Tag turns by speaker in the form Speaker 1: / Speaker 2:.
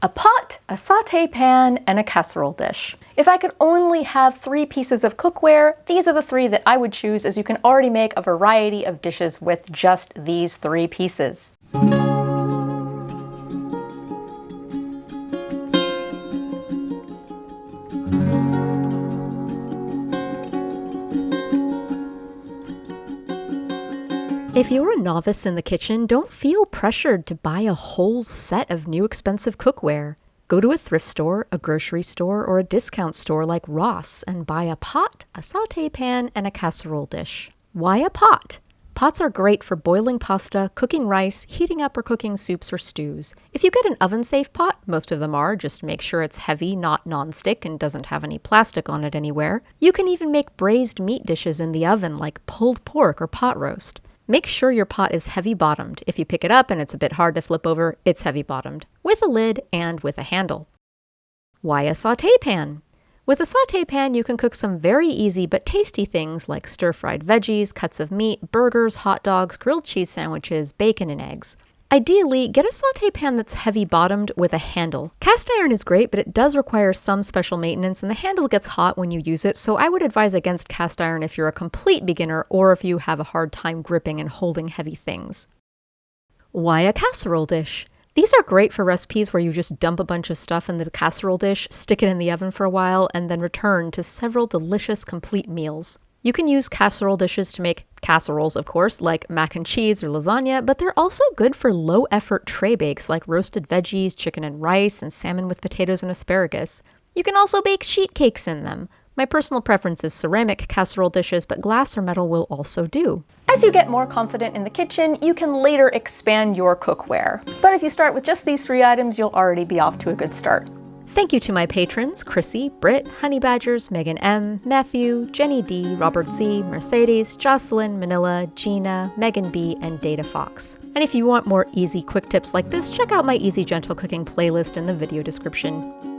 Speaker 1: a pot, a sauté pan, and a casserole dish. If I could only have 3 pieces of cookware, these are the 3 that I would choose, as you can already make a variety of dishes with just these 3 pieces. If you're a novice in the kitchen, don't feel pressured to buy a whole set of new expensive cookware. Go to a thrift store, a grocery store, or a discount store like Ross and buy a pot, a sauté pan, and a casserole dish. Why a pot? Pots are great for boiling pasta, cooking rice, heating up or cooking soups or stews. If you get an oven-safe pot, most of them are, just make sure it's heavy, not non-stick, and doesn't have any plastic on it anywhere. You can even make braised meat dishes in the oven like pulled pork or pot roast. Make sure your pot is heavy-bottomed. If you pick it up and it's a bit hard to flip over, it's heavy-bottomed, with a lid and with a handle. Why a sauté pan? With a sauté pan, you can cook some very easy but tasty things like stir-fried veggies, cuts of meat, burgers, hot dogs, grilled cheese sandwiches, bacon, and eggs. Ideally, get a sauté pan that's heavy-bottomed with a handle. Cast iron is great, but it does require some special maintenance, and the handle gets hot when you use it, so I would advise against cast iron if you're a complete beginner or if you have a hard time gripping and holding heavy things. Why a casserole dish? These are great for recipes where you just dump a bunch of stuff in the casserole dish, stick it in the oven for a while, and then return to several delicious complete meals. You can use casserole dishes to make casseroles, of course, like mac and cheese or lasagna, but they're also good for low-effort tray bakes like roasted veggies, chicken and rice, and salmon with potatoes and asparagus. You can also bake sheet cakes in them. My personal preference is ceramic casserole dishes, but glass or metal will also do. As you get more confident in the kitchen, you can later expand your cookware. But if you start with just these 3 items, you'll already be off to a good start. Thank you to my patrons, Chrissy, Britt, Honey Badgers, Megan M, Matthew, Jenny D, Robert Z, Mercedes, Jocelyn, Manila, Gina, Megan B, and Data Fox. And if you want more easy, quick tips like this, check out my Easy Gentle Cooking playlist in the video description.